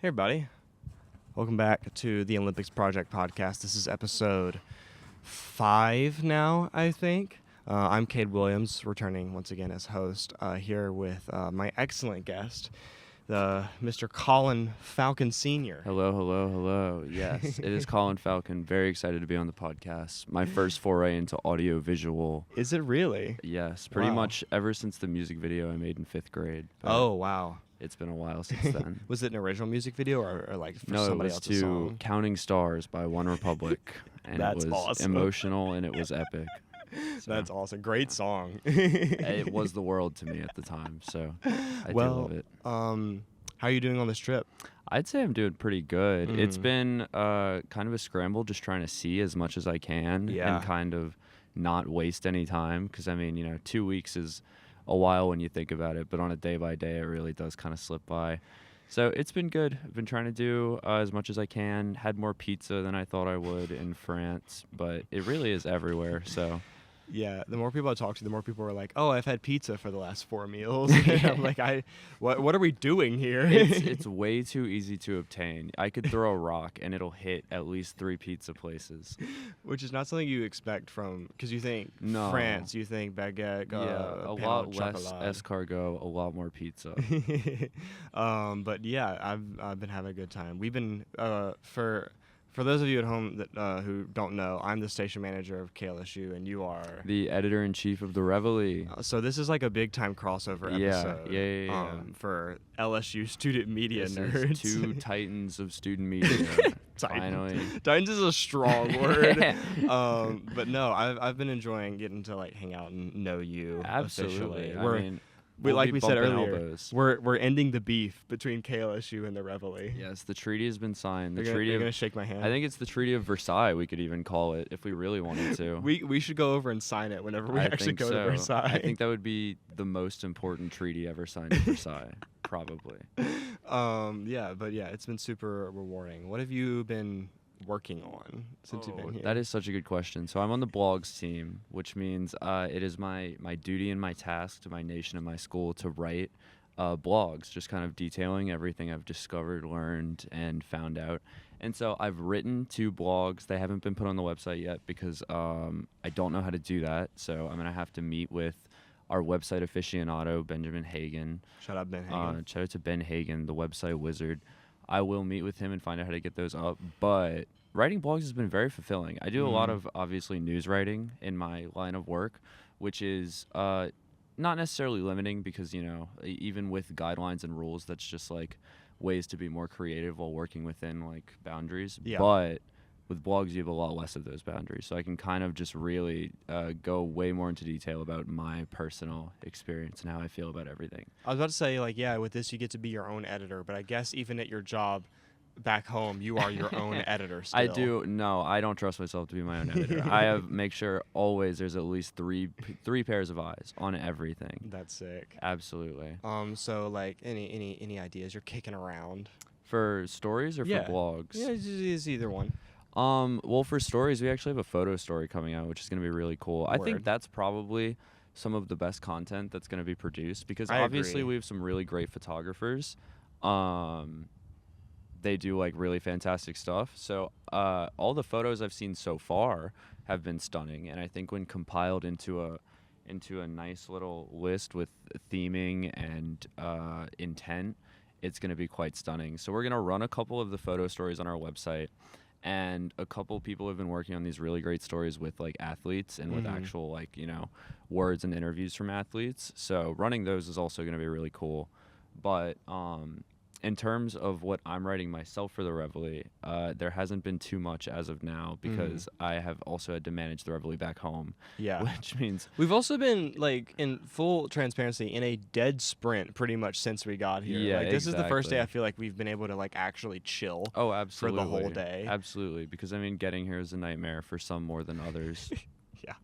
Hey everybody, welcome back to the Olympics Project podcast. This is episode 5 now, I think. I'm Cade Williams, returning once again as host, here with my excellent guest, the Mr. Colin Falcon Sr. Hello. Yes, it is Colin Falcon. Very excited to be on the podcast. My first foray into audio visual. Is it really? Yes, pretty Wow. much ever since the music video I made in 5th grade. Oh, wow. It's been a while since then. Was it an original music video or like for No, it somebody was else's to song? Counting Stars by One Republic. And That's it was awesome. emotional and it was epic. So, That's awesome. Great song. it was the world to me at the time, so I do love it. How are you doing on this trip? I'd say I'm doing pretty good. It's been kind of a scramble, just trying to see as much as I can and kind of not waste any time. Because, 2 weeks is a while when you think about it, but on a day-by-day, it really does kind of slip by. So it's been good. I've been trying to do as much as I can. Had more pizza than I thought I would in France, but it really is everywhere, so... Yeah, the more people I talk to, the more people are like, "Oh, I've had pizza for the last 4 meals." I'm like, what are we doing here? It's way too easy to obtain. I could throw a rock and it'll hit at least 3 pizza places. Which is not something you expect from, because you think France, you think baguette, a lot less escargot, a lot more pizza. But yeah, I've been having a good time. We've been For those of you at home that who don't know, I'm the station manager of KLSU, and you are the editor-in-chief of the Reveille. So this is like a big time crossover episode. Yeah. For LSU student media This nerds. is 2 titans of student media. Finally. Titans is a strong word. But no, I've been enjoying getting to like hang out and know you. Absolutely. Officially. We'll like be we said bumping earlier, elbows. we're ending the beef between KLSU and the Reveille. Yes, the treaty has been signed. You're gonna shake my hand. I think it's the Treaty of Versailles, we could even call it, if we really wanted to. We should go over and sign it whenever we actually go to Versailles. I think that would be the most important treaty ever signed at Versailles, probably. It's been super rewarding. What have you been working on since you've been here? That is such a good question. So I'm on the blogs team, which means it is my duty and my task to my nation and my school to write blogs, just kind of detailing everything I've discovered, learned, and found out. And so I've written 2 blogs. They haven't been put on the website yet because I don't know how to do that. So I'm going to have to meet with our website aficionado, Benjamin Hagan. Shout out Ben Hagan. Shout out to Ben Hagan, the website wizard. I will meet with him and find out how to get those up. But writing blogs has been very fulfilling. I do a lot of, obviously, news writing in my line of work, which is not necessarily limiting because, even with guidelines and rules, that's just, like, ways to be more creative while working within, like, boundaries. Yeah. But with blogs, you have a lot less of those boundaries. So I can kind of just really go way more into detail about my personal experience and how I feel about everything. I was about to say, with this you get to be your own editor, but I guess even at your job back home, you are your own editor still. I do. No, I don't trust myself to be my own editor. I make sure always there's at least three pairs of eyes on everything. That's sick. Absolutely. So like any ideas you're kicking around? For stories or for blogs? Yeah, it's either one. Well, for stories, we actually have a photo story coming out, which is going to be really cool. I think that's probably some of the best content that's going to be produced because obviously we have some really great photographers. They do like really fantastic stuff. So all the photos I've seen so far have been stunning, and I think when compiled into a nice little list with theming and intent, it's going to be quite stunning. So we're going to run a couple of the photo stories on our website. And a couple people have been working on these really great stories with like athletes and with actual words and interviews from athletes. So running those is also going to be really cool. But in terms of what I'm writing myself for the Reveille, there hasn't been too much as of now because I have also had to manage the Reveille back home. Yeah. Which means... We've also been, like, in full transparency, in a dead sprint pretty much since we got here. Yeah, this is the first day I feel like we've been able to, like, actually chill. Oh, absolutely. For the whole day. Absolutely. Because, getting here is a nightmare for some more than others. Yeah.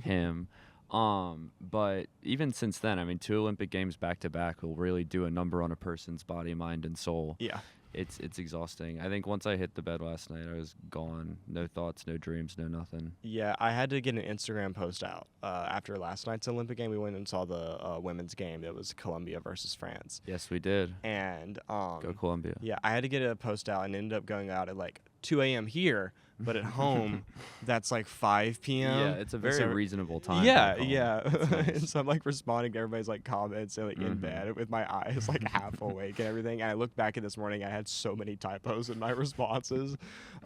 Him. But even since then, 2 Olympic Games back to back will really do a number on a person's body, mind, and soul. Yeah. it's exhausting. I think once I hit the bed last night, I was gone. No thoughts, no dreams, no nothing. Yeah, I had to get an Instagram post out after last night's Olympic game. We went and saw the women's game. That was Colombia versus France. Yes, we did. And Go Colombia. yeah, I had to get a post out and ended up going out at like 2 a.m. here, but at home, that's like 5 p.m. Yeah, it's a very reasonable time. Yeah, back home. yeah. It's nice. And so I'm like responding to everybody's like comments and like in bed with my eyes like half awake and everything. And I looked back at this morning, I had so many typos in my responses.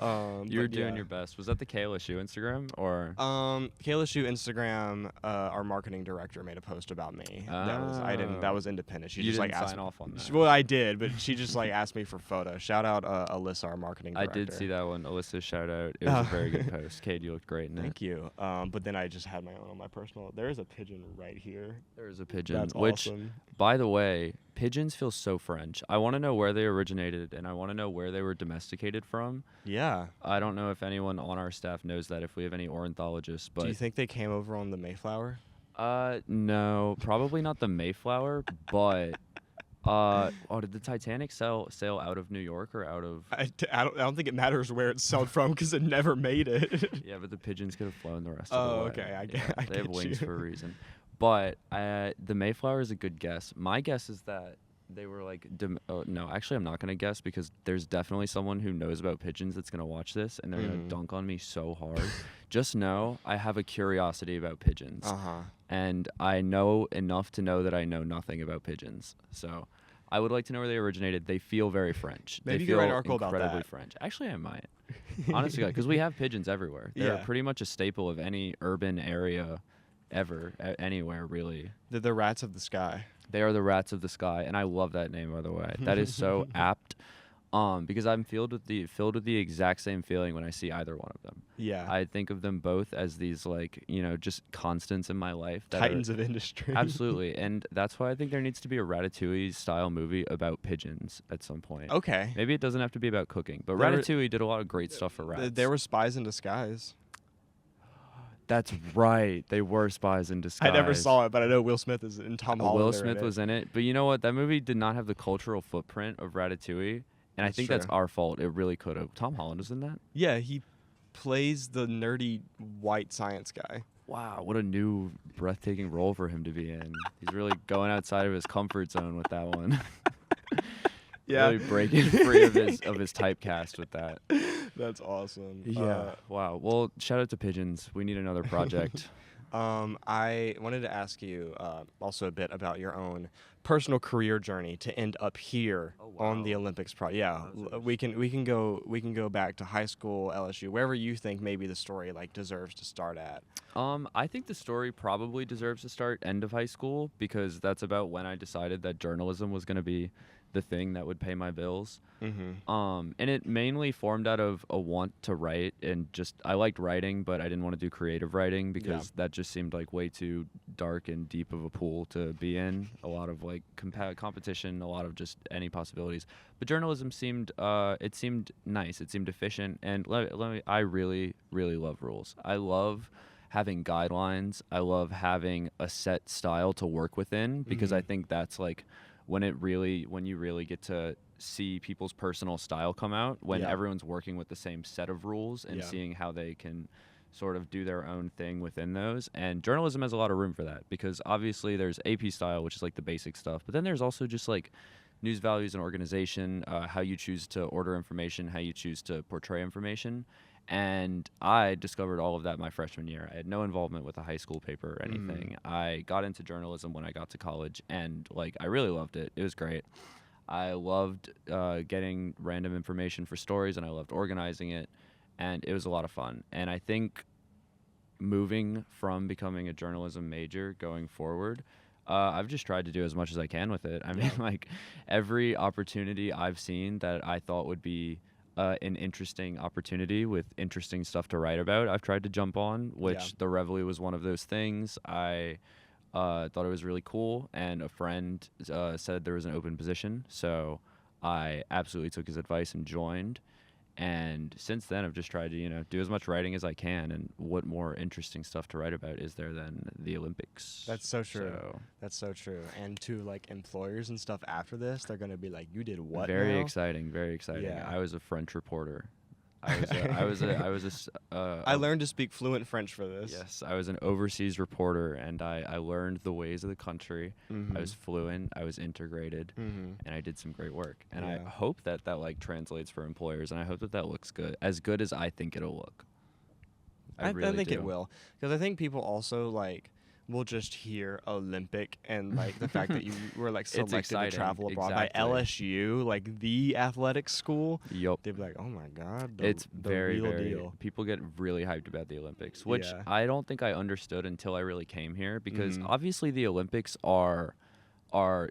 You were doing your best. Was that the KLSU Instagram or? KLSU Instagram, our marketing director made a post about me. That was independent. She You just didn't like asked sign off on that. Well, I did, but she just like asked me for photos. Shout out Alyssa, our marketing I director. did see that one. Alyssa, shout out. It was a very good post. Cade, you looked great in it. Thank you. But then I just had my own on my personal. There is a pigeon right here. There is a pigeon. That's which, awesome. by the way, pigeons feel so French. I want to know where they originated, and I want to know where they were domesticated from. Yeah. I don't know if anyone on our staff knows that, if we have any ornithologists. But Do you think they came over on the Mayflower? no, probably not the Mayflower, but did the Titanic sail out of New York or out of? I don't think it matters where it's sailed from because it never made it. Yeah, but the pigeons could have flown the rest of the way. Oh, okay. I They have get wings you. for a reason. But the Mayflower is a good guess. My guess is that they were like, no, actually, I'm not going to guess because there's definitely someone who knows about pigeons that's going to watch this and they're going to dunk on me so hard. Just know I have a curiosity about pigeons. Uh-huh. And I know enough to know that I know nothing about pigeons. So I would like to know where they originated. They feel very French. Maybe they you feel could write an article about incredibly that. French. Actually, I might. Honestly, because we have pigeons everywhere. They're Yeah. pretty much a staple of any urban area ever, anywhere really. They're the rats of the sky. They are the rats of the sky, and I love that name, by the way. That is so apt. Because I'm filled with the exact same feeling when I see either one of them. Yeah. I think of them both as these like, just constants in my life. That Titans of industry. Absolutely. And that's why I think there needs to be a Ratatouille style movie about pigeons at some point. Okay. Maybe it doesn't have to be about cooking, but There were- Ratatouille did a lot of great stuff for rats. There were spies in disguise. That's right. They were spies in disguise. I never saw it, but I know Will Smith is in Tom Holland. Will Smith was in it. But you know what? That movie did not have the cultural footprint of Ratatouille. And I That's think that's true. our fault. It really could have. Tom Holland was in that? Yeah, he plays the nerdy white science guy. Wow, what a new breathtaking role for him to be in. He's really going outside of his comfort zone with that one. Yeah. Really breaking free of his typecast with that. That's awesome. Wow. Well, shout out to pigeons. We need another project. I wanted to ask you also a bit about your own personal career journey to end up here on the Olympics. Yeah, we can go back to high school, LSU, wherever you think maybe the story like deserves to start at. I think the story probably deserves to start end of high school because that's about when I decided that journalism was going to be the thing that would pay my bills. And it mainly formed out of a want to write, and just I liked writing, but I didn't want to do creative writing because that just seemed like way too dark and deep of a pool to be in. A lot of like competition, a lot of just any possibilities. But journalism seemed it seemed nice, it seemed efficient, and I really love rules. I love having guidelines. I love having a set style to work within because I think that's like when you really get to see people's personal style come out, when everyone's working with the same set of rules and seeing how they can sort of do their own thing within those. And journalism has a lot of room for that because obviously there's AP style, which is like the basic stuff, but then there's also just like news values and organization, how you choose to order information, how you choose to portray information. And I discovered all of that my freshman year. I had no involvement with a high school paper or anything. I got into journalism when I got to college, and like I really loved it. It was great. I loved getting random information for stories, and I loved organizing it, and it was a lot of fun. And I think moving from becoming a journalism major going forward, I've just tried to do as much as I can with it. I mean, like every opportunity I've seen that I thought would be an interesting opportunity with interesting stuff to write about, I've tried to jump on, which the Reveille was one of those things. I thought it was really cool, and a friend said there was an open position, so I absolutely took his advice and joined. And since then, I've just tried to, do as much writing as I can. And what more interesting stuff to write about is there than the Olympics? That's so true. So, That's so true. And to like employers and stuff after this, they're gonna be like, "You did what?" very now?" exciting, very exciting. Yeah. I was a French reporter. I learned to speak fluent French for this. Yes, I was an overseas reporter, and I learned the ways of the country. Mm-hmm. I was fluent, I was integrated, Mm-hmm. and I did some great work. And I Yeah. hope that like translates for employers, and I hope that looks good as I think it'll look. I really think do. it will, because I think people also like will just hear Olympic and like the fact that you were like selected to exciting, travel abroad exactly. by LSU, like the athletic school. Yup. They'd be like, "Oh my God, It's the very, real very. deal." People get really hyped about the Olympics, which Yeah. I don't think I understood until I really came here, because Mhm. obviously the Olympics are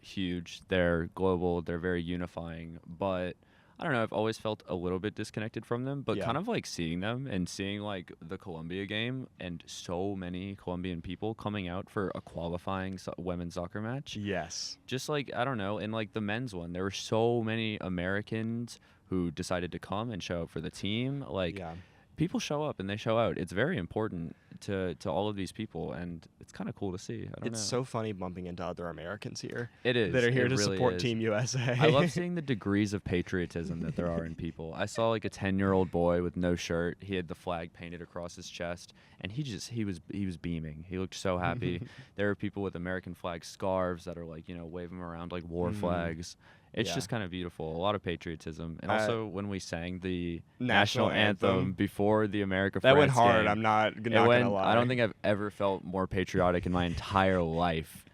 huge. They're global. They're very unifying. But I don't know. I've always felt a little bit disconnected from them. But Yeah. kind of like seeing them and seeing like the Colombia game and so many Colombian people coming out for a qualifying women's soccer match. Yes. Just like, I don't know, in like the men's one, there were so many Americans who decided to come and show up for the team. Like, Yeah. people show up and they show out. It's very important to all of these people, and it's kind of cool to see. I don't know. It's so funny bumping into other Americans here It is. that are here It to really support is. Team USA. I love seeing the degrees of patriotism that there are in people. I saw like a 10-year-old boy with no shirt. He had the flag painted across his chest, and he was beaming. He looked so happy. There are people with American flag scarves that are like, waving them around like war flags. It's Yeah. just kind of beautiful. A lot of patriotism. And I- also when we sang the National national anthem anthem. before the America that went France hard. game, I'm not it gonna went, lie. I don't think I've ever felt more patriotic in my entire life.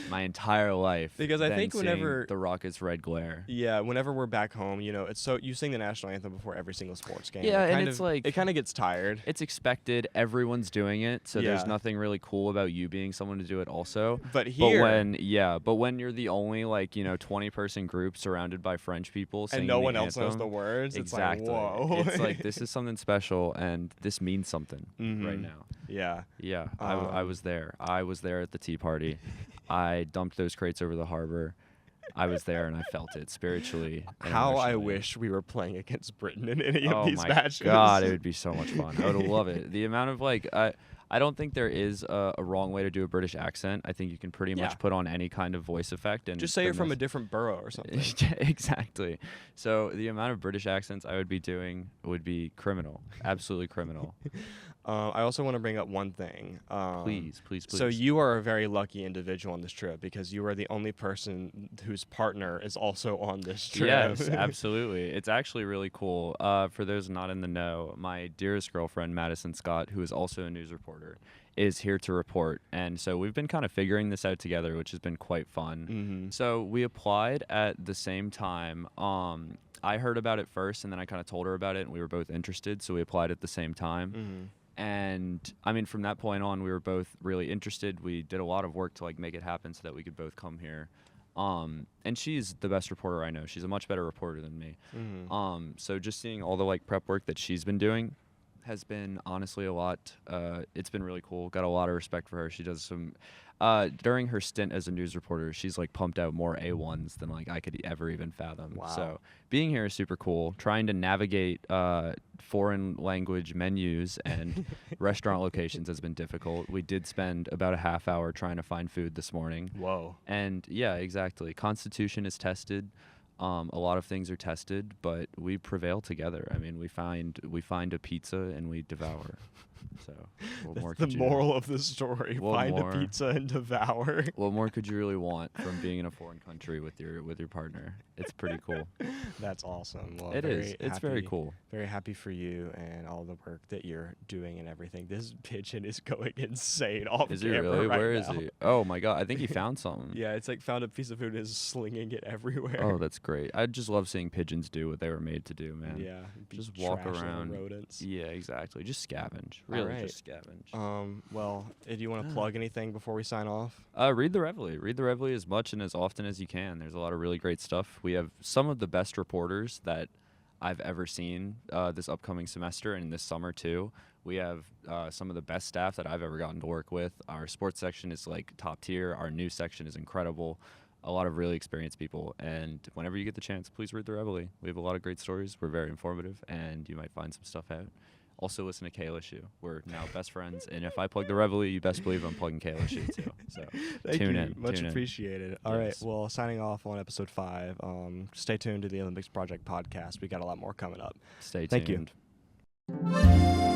My entire life. Because I than think seeing whenever- the Rockets' red glare. Yeah, whenever we're back home, it's so you sing the national anthem before every single sports game. Yeah, It and kind it's of- like- it kind of gets tired. It's expected. Everyone's doing it, so there's Yeah. nothing really cool about you being someone to do it also. But here, But when you're the only 20-person group surrounded by French people singing and no the one else knows anthem, the words, exactly. it's like, whoa. It's like, this is something special, and this means something right Mhm. now. Yeah. Yeah, I was there. I was there at the tea party. I dumped those crates over the harbor. I was there, and I felt it spiritually. and How I emotionally. wish we were playing against Britain in any Oh of these my matches. God, it would be so much fun. I would love it. The amount of I don't think there is a wrong way to do a British accent. I think you can pretty Yeah. much put on any kind of voice effect and Just say you're then from a this- different borough or something. Exactly. So the amount of British accents I would be doing would be criminal, absolutely criminal. I also want to bring up one thing. Please. So you are a very lucky individual on this trip because you are the only person whose partner is also on this trip. Yes, absolutely. It's actually really cool. For those not in the know, my dearest girlfriend, Madison Scott, who is also a news reporter, is here to report. And so we've been kind of figuring this out together, which has been quite fun. Mm-hmm. So we applied at the same time. I heard about it first, and then I kind of told her about it, and we were both interested, so we applied at the same time. Mm-hmm. And I mean, from that point on, we were both really interested. We did a lot of work to make it happen so that we could both come here. And she's the best reporter I know. She's a much better reporter than me. Mm-hmm. So just seeing all the prep work that she's been doing has been honestly a lot. It's been really cool. Got a lot of respect for her. She does some during her stint as a news reporter, she's pumped out more A1s than I could ever even fathom. Wow. So being here is super cool. Trying to navigate foreign language menus and restaurant locations has been difficult. We did spend about a half hour trying to find food this morning. Whoa. And yeah, exactly. Constitution is tested. A lot of things are tested, but we prevail together. I mean, we find a pizza and we devour. So, what more That's the could you moral of the story. What Find more? a pizza and devour. What more could you really want from being in a foreign country with your partner? It's pretty cool. That's awesome. Well, It is. It's very happy- cool. Very happy for you and all the work that you're doing and everything. This pigeon is going insane off Is he camera really? right Where is now. he? Oh my God! I think he found something. Yeah, it's found a piece of food and is slinging it everywhere. Oh, that's great. I just love seeing pigeons do what they were made to do, man. Yeah. be Just walk trash little around. rodents. Yeah, exactly. Just scavenge. Really, Alright. just scavenge. Well, do you want to plug anything before we sign off? Read the Reveille. Read the Reveille as much and as often as you can. There's a lot of really great stuff. We have some of the best reporters that I've ever seen this upcoming semester and this summer too. We have some of the best staff that I've ever gotten to work with. Our sports section is top tier. Our news section is incredible. a lot of really experienced people. And whenever you get the chance, please read the Reveille. We have a lot of great stories. We're very informative, and you might find some stuff out. Also, listen to KLSU. We're now best friends, and if I plug the Reveille, you best believe I'm plugging KLSU too. So Tune in. Much appreciated. All right. Yes. Well, signing off on episode 5. Stay tuned to the Olympics Project podcast. We got a lot more coming up. Stay Thank tuned. you.